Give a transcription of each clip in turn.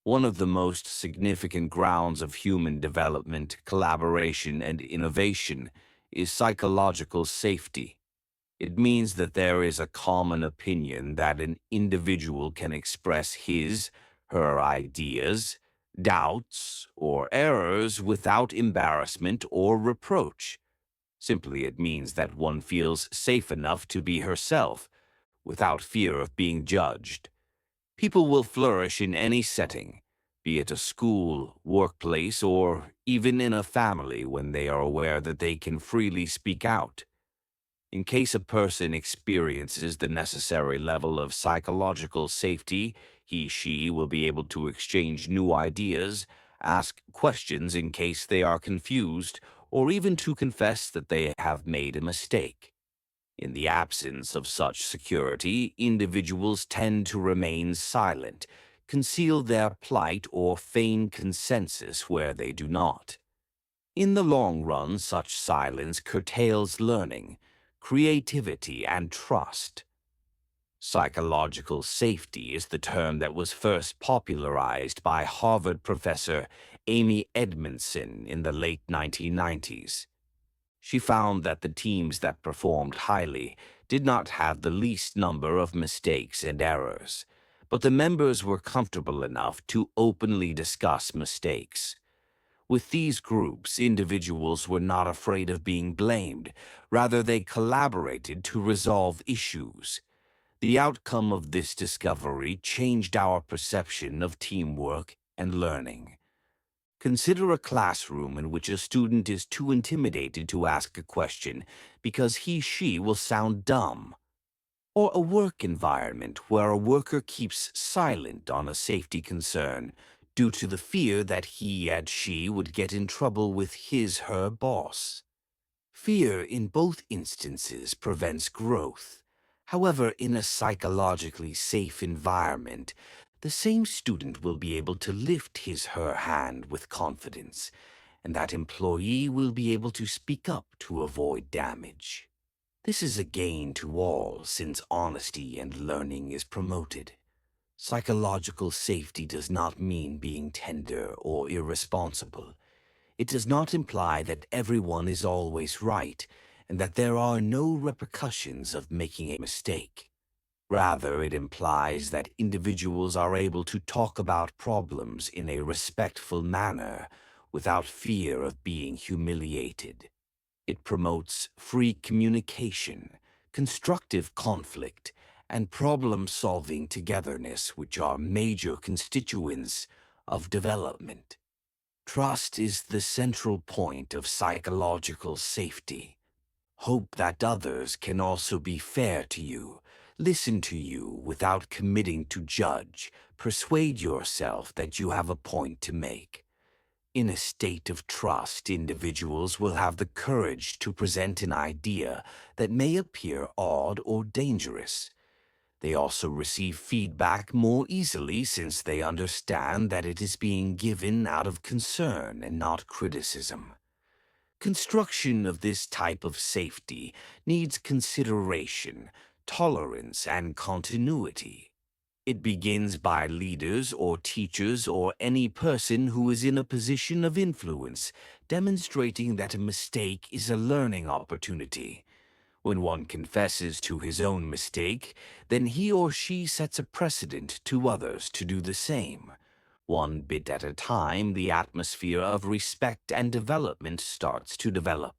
One of the most significant grounds of human development, collaboration, and innovation is psychological safety. It means that there is a common opinion that an individual can express his, her ideas, doubts, or errors without embarrassment or reproach. Simply, it means that one feels safe enough to be herself, without fear of being judged. People will flourish in any setting, be it a school, workplace, or even in a family when they are aware that they can freely speak out. In case a person experiences the necessary level of psychological safety, she will be able to exchange new ideas, ask questions in case they are confused, or even to confess that they have made a mistake. In the absence of such security, individuals tend to remain silent, conceal their plight, or feign consensus where they do not. In the long run, such silence curtails learning, creativity, and trust. Psychological safety is the term that was first popularized by Harvard professor Amy Edmondson in the late 1990s. She found that the teams that performed highly did not have the least number of mistakes and errors, but the members were comfortable enough to openly discuss mistakes. With these groups, individuals were not afraid of being blamed. Rather, they collaborated to resolve issues. The outcome of this discovery changed our perception of teamwork and learning. Consider a classroom in which a student is too intimidated to ask a question because she will sound dumb. Or a work environment where a worker keeps silent on a safety concern due to the fear that she would get in trouble with her boss. Fear in both instances prevents growth. However, in a psychologically safe environment, the same student will be able to lift her hand with confidence, and that employee will be able to speak up to avoid damage. This is a gain to all since honesty and learning is promoted. Psychological safety does not mean being tender or irresponsible. It does not imply that everyone is always right and that there are no repercussions of making a mistake. Rather, it implies that individuals are able to talk about problems in a respectful manner without fear of being humiliated. It promotes free communication, constructive conflict, and problem-solving togetherness, which are major constituents of development. Trust is the central point of psychological safety. Hope that others can also be fair to you, listen to you without committing to judge, persuade yourself that you have a point to make. In a state of trust, individuals will have the courage to present an idea that may appear odd or dangerous. They also receive feedback more easily since they understand that it is being given out of concern and not criticism. Construction of this type of safety needs consideration, tolerance, and continuity. It begins by leaders or teachers or any person who is in a position of influence, demonstrating that a mistake is a learning opportunity. When one confesses to his own mistake, then he or she sets a precedent to others to do the same. One bit at a time, the atmosphere of respect and development starts to develop.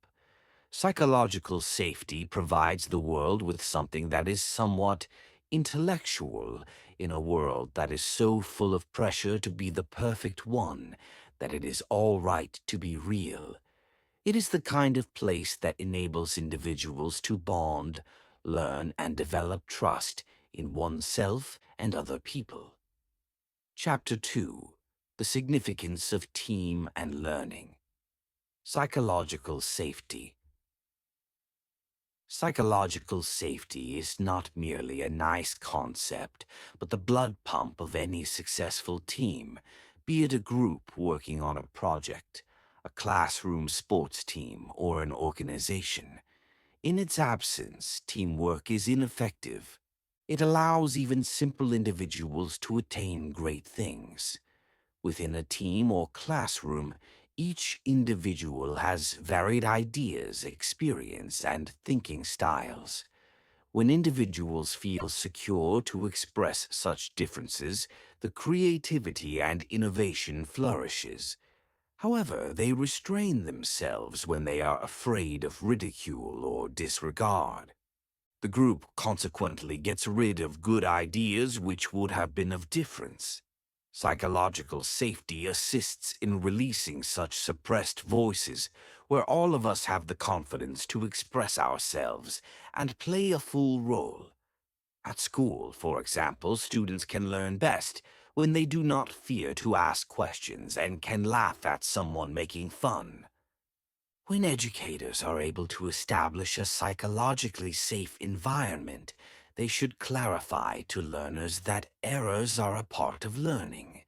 Psychological safety provides the world with something that is somewhat intellectual in a world that is so full of pressure to be the perfect one that it is all right to be real. It is the kind of place that enables individuals to bond, learn, and develop trust in oneself and other people. Chapter 2: The Significance of Team and Learning. Psychological Safety. Psychological safety is not merely a nice concept, but the blood pump of any successful team, be it a group working on a project, a classroom sports team, or an organization. In its absence, teamwork is ineffective. It allows even simple individuals to attain great things. Within a team or classroom, each individual has varied ideas, experience, and thinking styles. When individuals feel secure to express such differences, the creativity and innovation flourishes. However, they restrain themselves when they are afraid of ridicule or disregard. The group consequently gets rid of good ideas which would have been of difference. Psychological safety assists in releasing such suppressed voices, where all of us have the confidence to express ourselves and play a full role. At school, for example, students can learn best when they do not fear to ask questions and can laugh at someone making fun. When educators are able to establish a psychologically safe environment, they should clarify to learners that errors are a part of learning.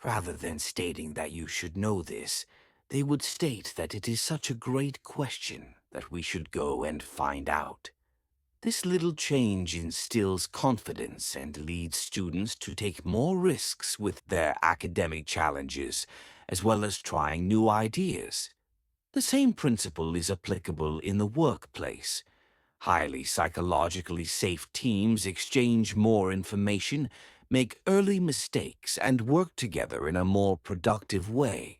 Rather than stating that you should know this, they would state that it is such a great question that we should go and find out. This little change instills confidence and leads students to take more risks with their academic challenges, as well as trying new ideas. The same principle is applicable in the workplace. Highly psychologically safe teams exchange more information, make early mistakes, and work together in a more productive way.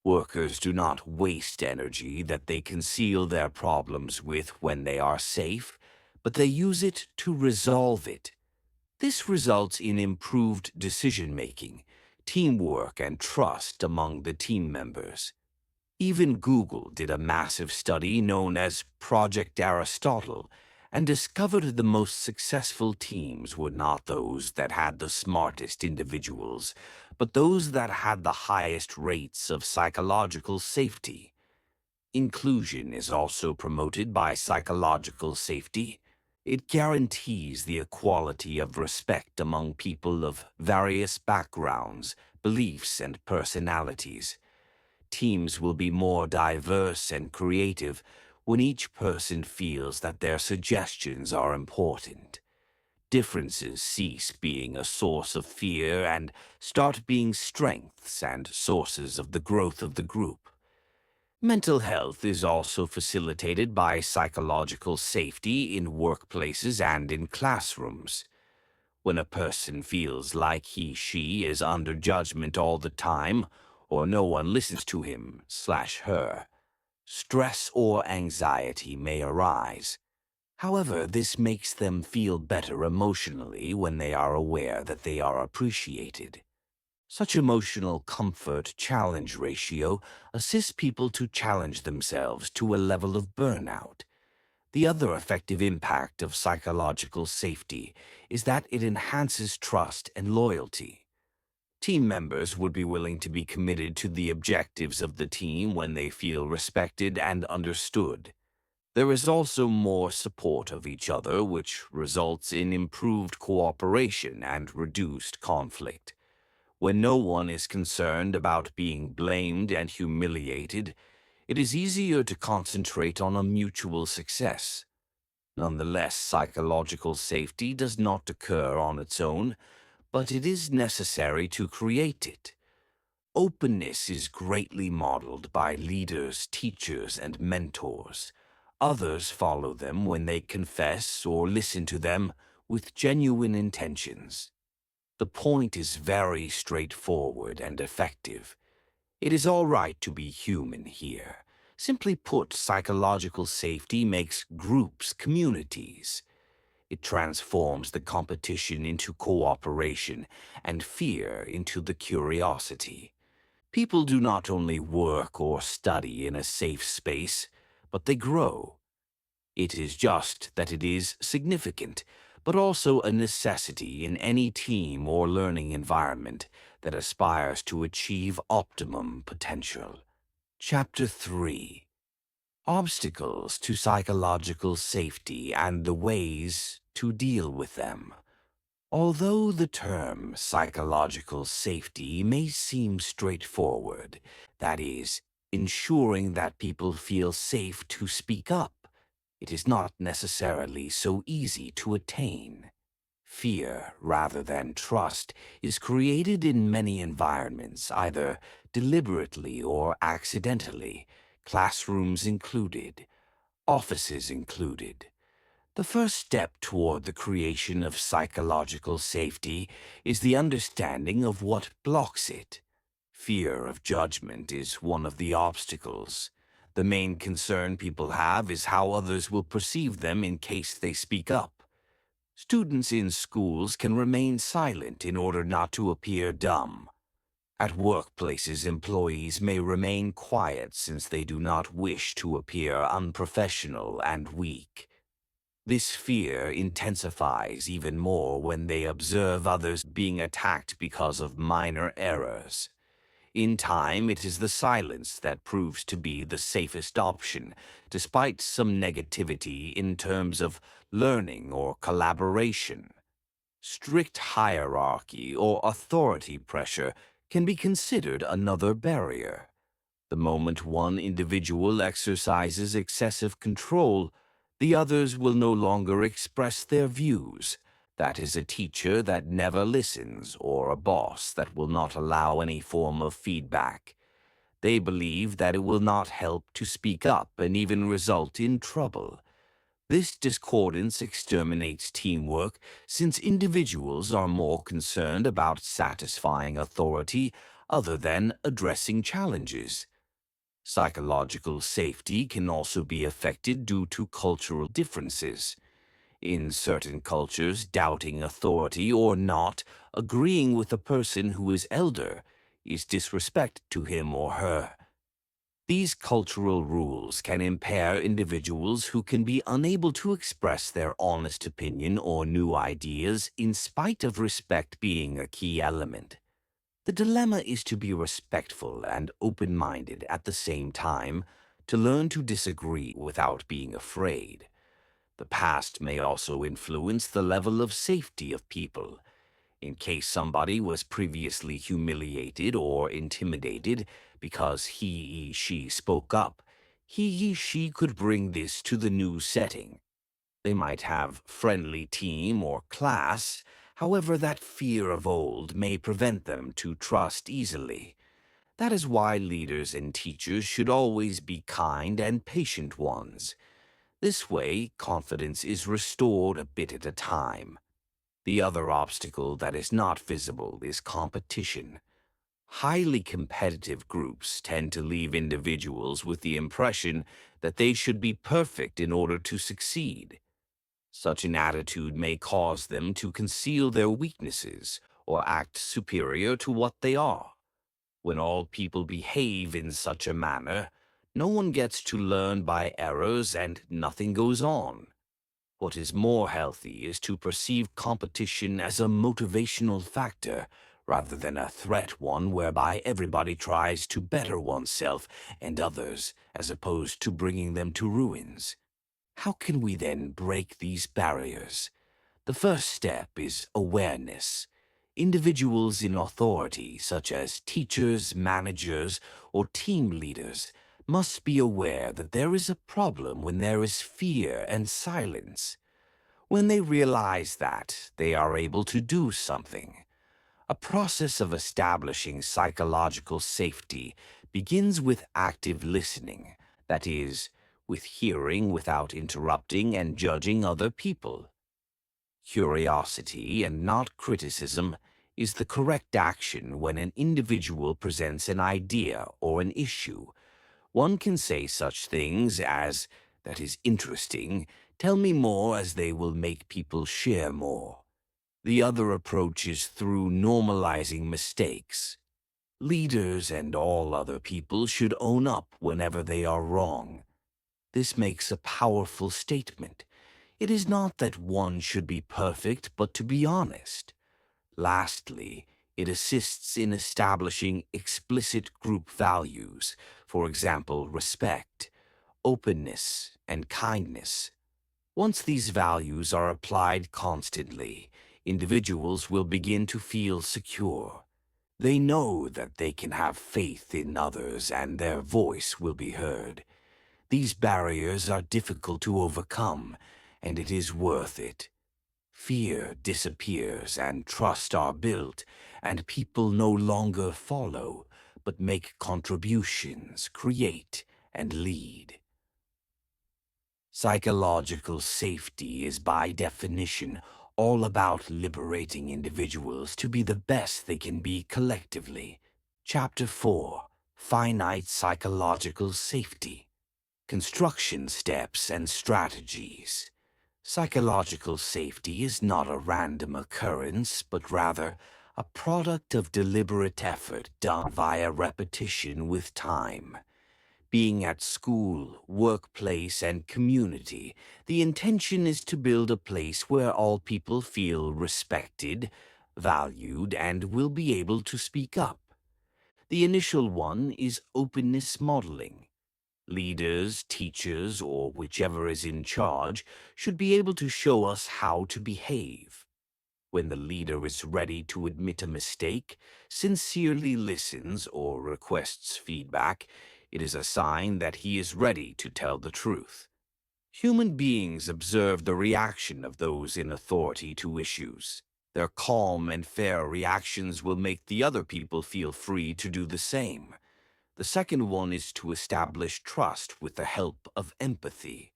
Workers do not waste energy that they conceal their problems with when they are safe, but they use it to resolve it. This results in improved decision-making, teamwork, and trust among the team members. Even Google did a massive study known as Project Aristotle and discovered the most successful teams were not those that had the smartest individuals, but those that had the highest rates of psychological safety. Inclusion is also promoted by psychological safety. It guarantees the equality of respect among people of various backgrounds, beliefs, and personalities. Teams will be more diverse and creative when each person feels that their suggestions are important. Differences cease being a source of fear and start being strengths and sources of the growth of the group. Mental health is also facilitated by psychological safety in workplaces and in classrooms. When a person feels like she is under judgment all the time, or no one listens to him/her, stress or anxiety may arise. However, this makes them feel better emotionally when they are aware that they are appreciated. Such emotional comfort-challenge ratio assists people to challenge themselves to a level of burnout. The other effective impact of psychological safety is that it enhances trust and loyalty. Team members would be willing to be committed to the objectives of the team when they feel respected and understood. There is also more support of each other, which results in improved cooperation and reduced conflict. When no one is concerned about being blamed and humiliated, it is easier to concentrate on a mutual success. Nonetheless, psychological safety does not occur on its own, but it is necessary to create it. Openness is greatly modeled by leaders, teachers, and mentors. Others follow them when they confess or listen to them with genuine intentions. The point is very straightforward and effective. It is all right to be human here. Simply put, psychological safety makes groups communities. It transforms the competition into cooperation and fear into the curiosity. People do not only work or study in a safe space, but they grow. It is just that it is significant, but also a necessity in any team or learning environment that aspires to achieve optimum potential. Chapter 3: Obstacles to Psychological Safety and the Ways to Deal with Them. Although the term psychological safety may seem straightforward, that is, ensuring that people feel safe to speak up, it is not necessarily so easy to attain. Fear, rather than trust, is created in many environments, either deliberately or accidentally, classrooms included, offices included. The first step toward the creation of psychological safety is the understanding of what blocks it. Fear of judgment is one of the obstacles. The main concern people have is how others will perceive them in case they speak up. Students in schools can remain silent in order not to appear dumb. At workplaces, employees may remain quiet since they do not wish to appear unprofessional and weak. This fear intensifies even more when they observe others being attacked because of minor errors. In time, it is the silence that proves to be the safest option, despite some negativity in terms of learning or collaboration. Strict hierarchy or authority pressure can be considered another barrier. The moment one individual exercises excessive control, the others will no longer express their views. That is a teacher that never listens or a boss that will not allow any form of feedback. They believe that it will not help to speak up and even result in trouble. This discordance exterminates teamwork since individuals are more concerned about satisfying authority other than addressing challenges. Psychological safety can also be affected due to cultural differences. In certain cultures, doubting authority or not agreeing with a person who is elder is disrespect to him or her. These cultural rules can impair individuals who can be unable to express their honest opinion or new ideas in spite of respect being a key element. The dilemma is to be respectful and open-minded at the same time, to learn to disagree without being afraid. The past may also influence the level of safety of people. In case somebody was previously humiliated or intimidated because she spoke up, she could bring this to the new setting. They might have friendly team or class, however that fear of old may prevent them to trust easily. That is why leaders and teachers should always be kind and patient ones. This way, confidence is restored a bit at a time. The other obstacle that is not visible is competition. Highly competitive groups tend to leave individuals with the impression that they should be perfect in order to succeed. Such an attitude may cause them to conceal their weaknesses or act superior to what they are. When all people behave in such a manner, no one gets to learn by errors and nothing goes on. What is more healthy is to perceive competition as a motivational factor rather than a threat one whereby everybody tries to better oneself and others as opposed to bringing them to ruins. How can we then break these barriers? The first step is awareness. Individuals in authority, such as teachers, managers, or team leaders, must be aware that there is a problem when there is fear and silence. When they realize that, they are able to do something. A process of establishing psychological safety begins with active listening, that is, with hearing without interrupting and judging other people. Curiosity and not criticism is the correct action when an individual presents an idea or an issue. One can say such things as, "That is interesting, tell me more," as they will make people share more. The other approach is through normalizing mistakes. Leaders and all other people should own up whenever they are wrong. This makes a powerful statement. It is not that one should be perfect, but to be honest. Lastly, it assists in establishing explicit group values, for example, respect, openness, and kindness. Once these values are applied constantly, individuals will begin to feel secure. They know that they can have faith in others and their voice will be heard. These barriers are difficult to overcome, and it is worth it. Fear disappears and trust are built, and people no longer follow, but make contributions, create, and lead. Psychological safety is by definition all about liberating individuals to be the best they can be collectively. Chapter 4: Finite Psychological Safety. Construction Steps and Strategies. Psychological safety is not a random occurrence, but rather a product of deliberate effort done via repetition with time. Being at school, workplace, and community, the intention is to build a place where all people feel respected, valued, and will be able to speak up. The initial one is openness modeling. Leaders, teachers, or whichever is in charge should be able to show us how to behave. When the leader is ready to admit a mistake, sincerely listens, or requests feedback, it is a sign that he is ready to tell the truth. Human beings observe the reaction of those in authority to issues. Their calm and fair reactions will make the other people feel free to do the same. The second one is to establish trust with the help of empathy.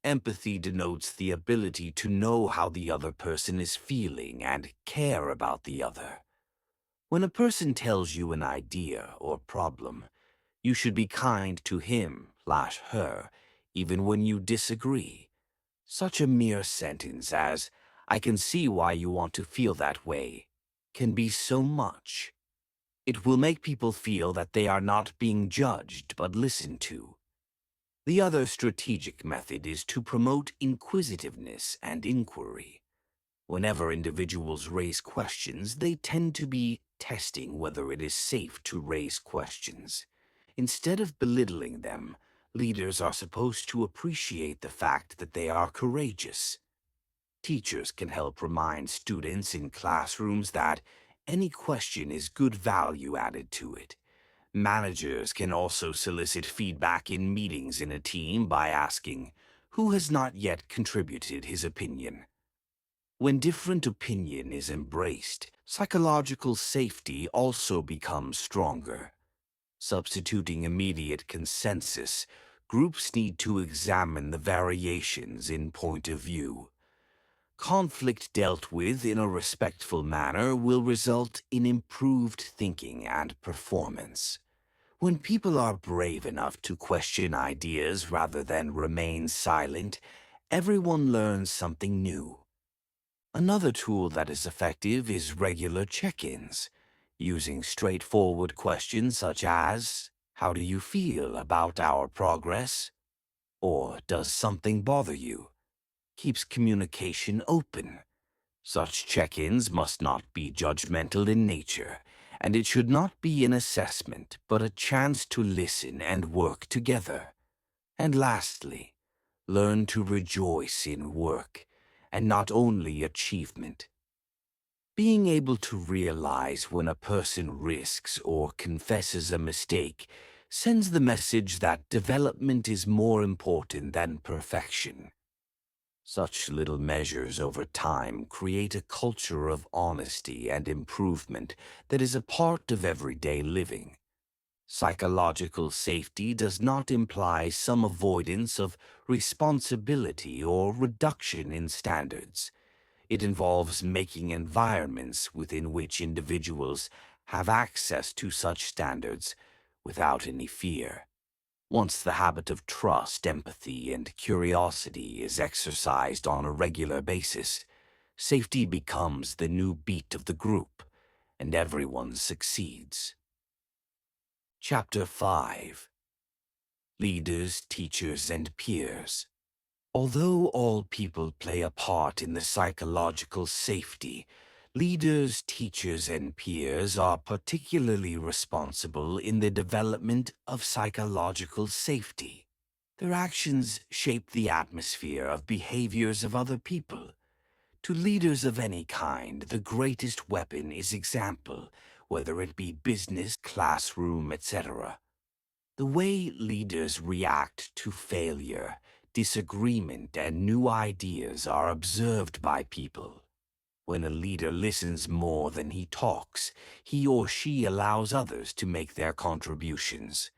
Empathy denotes the ability to know how the other person is feeling and care about the other. When a person tells you an idea or problem, you should be kind to him/her, even when you disagree. Such a mere sentence as, "I can see why you want to feel that way," can be so much. It will make people feel that they are not being judged but listened to. The other strategic method is to promote inquisitiveness and inquiry. Whenever individuals raise questions, they tend to be testing whether it is safe to raise questions. Instead of belittling them, leaders are supposed to appreciate the fact that they are courageous. Teachers can help remind students in classrooms that any question is good value added to it. Managers can also solicit feedback in meetings in a team by asking, "Who has not yet contributed his opinion?" When different opinion is embraced, psychological safety also becomes stronger. Substituting immediate consensus, groups need to examine the variations in point of view. Conflict dealt with in a respectful manner will result in improved thinking and performance. When people are brave enough to question ideas rather than remain silent, everyone learns something new. Another tool that is effective is regular check-ins, using straightforward questions such as, "How do you feel about our progress?" or "Does something bother you?" keeps communication open. Such check-ins must not be judgmental in nature, and it should not be an assessment, but a chance to listen and work together. And lastly, learn to rejoice in work, and not only achievement. Being able to realize when a person risks or confesses a mistake sends the message that development is more important than perfection. Such little measures over time create a culture of honesty and improvement that is a part of everyday living. Psychological safety does not imply some avoidance of responsibility or reduction in standards. It involves making environments within which individuals have access to such standards without any fear. Once the habit of trust, empathy, and curiosity is exercised on a regular basis, safety becomes the new beat of the group, and everyone succeeds. Chapter 5: Leaders, Teachers, and Peers. Although all people play a part in the psychological safety, leaders, teachers, and peers are particularly responsible in the development of psychological safety. Their actions shape the atmosphere of behaviors of other people. To leaders of any kind, the greatest weapon is example, whether it be business, classroom, etc. The way leaders react to failure, disagreement and new ideas are observed by people. When a leader listens more than he talks, he or she allows others to make their contributions.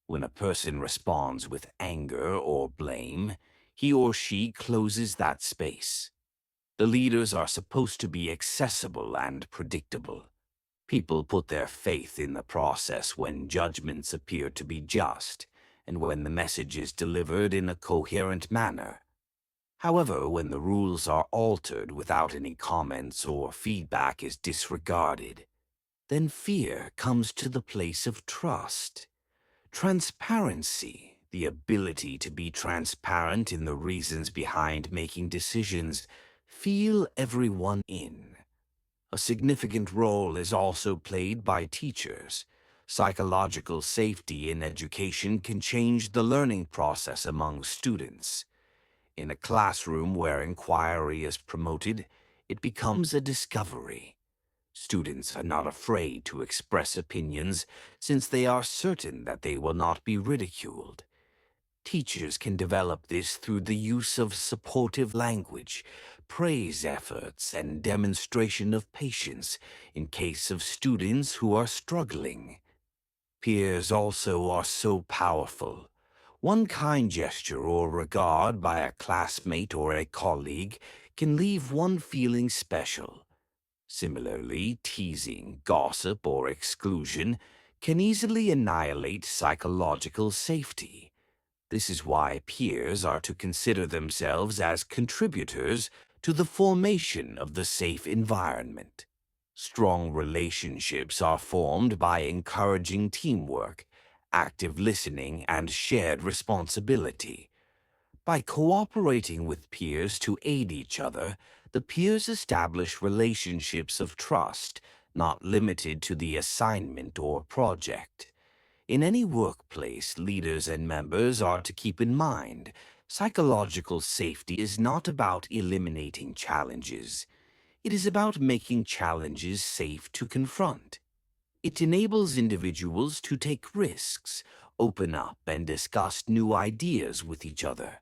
When a person responds with anger or blame, he or she closes that space. The leaders are supposed to be accessible and predictable. People put their faith in the process when judgments appear to be just, and when the message is delivered in a coherent manner. However, when the rules are altered without any comments or feedback is disregarded, then fear comes to the place of trust. Transparency, the ability to be transparent in the reasons behind making decisions, feel everyone in. A significant role is also played by teachers. Psychological safety in education can change the learning process among students. In a classroom where inquiry is promoted, it becomes a discovery. Students are not afraid to express opinions since they are certain that they will not be ridiculed. Teachers can develop this through the use of supportive language, praise efforts, and demonstration of patience in case of students who are struggling. Peers also are so powerful. One kind gesture or regard by a classmate or a colleague can leave one feeling special. Similarly, teasing, gossip, or exclusion can easily annihilate psychological safety. This is why peers are to consider themselves as contributors to the formation of the safe environment. Strong relationships are formed by encouraging teamwork, active listening, and shared responsibility. By cooperating with peers to aid each other, the peers establish relationships of trust, not limited to the assignment or project. In any workplace, leaders and members are to keep in mind, psychological safety is not about eliminating challenges. It is about making challenges safe to confront. It enables individuals to take risks, open up, and discuss new ideas with each other.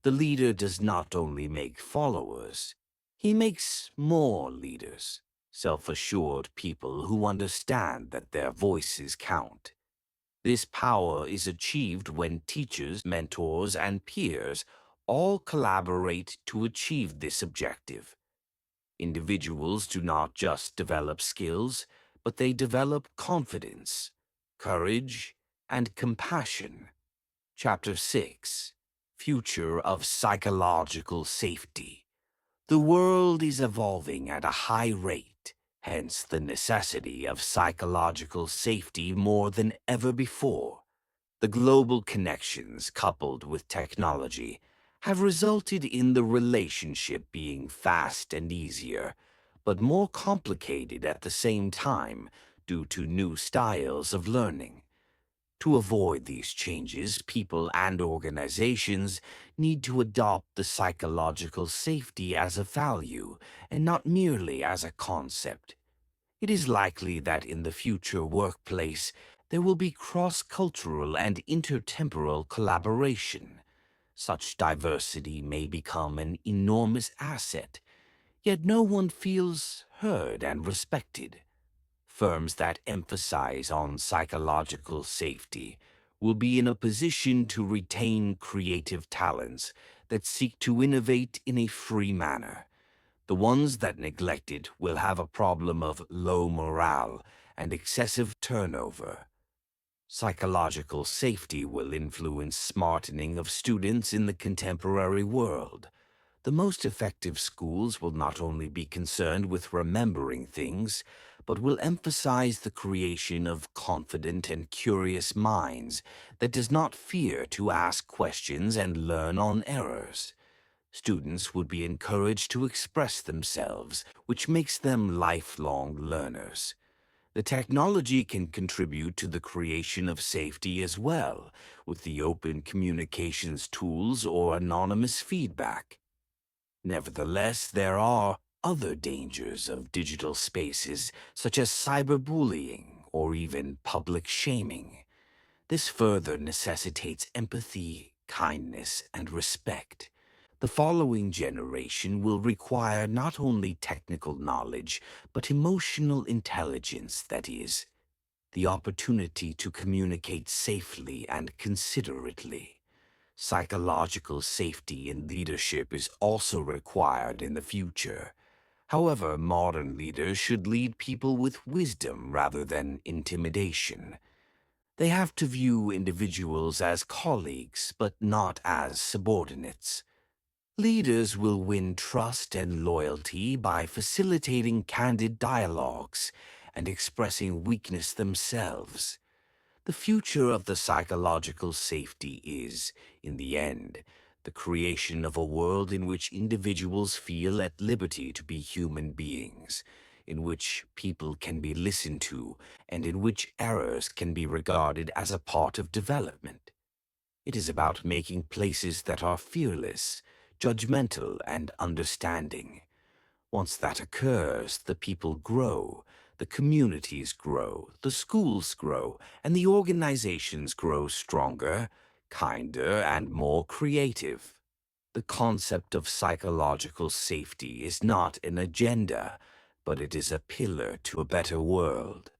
The leader does not only make followers, he makes more leaders, self-assured people who understand that their voices count. This power is achieved when teachers, mentors, and peers all collaborate to achieve this objective. Individuals do not just develop skills, but they develop confidence, courage, and compassion. Chapter 6: Future of Psychological Safety. The world is evolving at a high rate, hence the necessity of psychological safety more than ever before. The global connections coupled with technology have resulted in the relationship being fast and easier, but more complicated at the same time due to new styles of learning. To avoid these changes, people and organizations need to adopt the psychological safety as a value and not merely as a concept. It is likely that in the future workplace, there will be cross-cultural and intertemporal collaboration. Such diversity may become an enormous asset, yet no one feels heard and respected. Firms that emphasize on psychological safety will be in a position to retain creative talents that seek to innovate in a free manner. The ones that neglect it will have a problem of low morale and excessive turnover. Psychological safety will influence smartening of students in the contemporary world. The most effective schools will not only be concerned with remembering things, but will emphasize the creation of confident and curious minds that does not fear to ask questions and learn on errors. Students would be encouraged to express themselves, which makes them lifelong learners. The technology can contribute to the creation of safety as well, with the open communications tools or anonymous feedback. Nevertheless, there are other dangers of digital spaces, such as cyberbullying or even public shaming. This further necessitates empathy, kindness, and respect. The following generation will require not only technical knowledge, but emotional intelligence, that is, the opportunity to communicate safely and considerately. Psychological safety in leadership is also required in the future. However, modern leaders should lead people with wisdom rather than intimidation. They have to view individuals as colleagues, but not as subordinates. Leaders will win trust and loyalty by facilitating candid dialogues and expressing weakness themselves. The future of the psychological safety is, in the end, the creation of a world in which individuals feel at liberty to be human beings, in which people can be listened to, and in which errors can be regarded as a part of development. It is about making places that are fearless, judgmental, and understanding. Once that occurs, the people grow, the communities grow, the schools grow, and the organizations grow stronger, kinder, and more creative. The concept of psychological safety is not an agenda, but it is a pillar to a better world.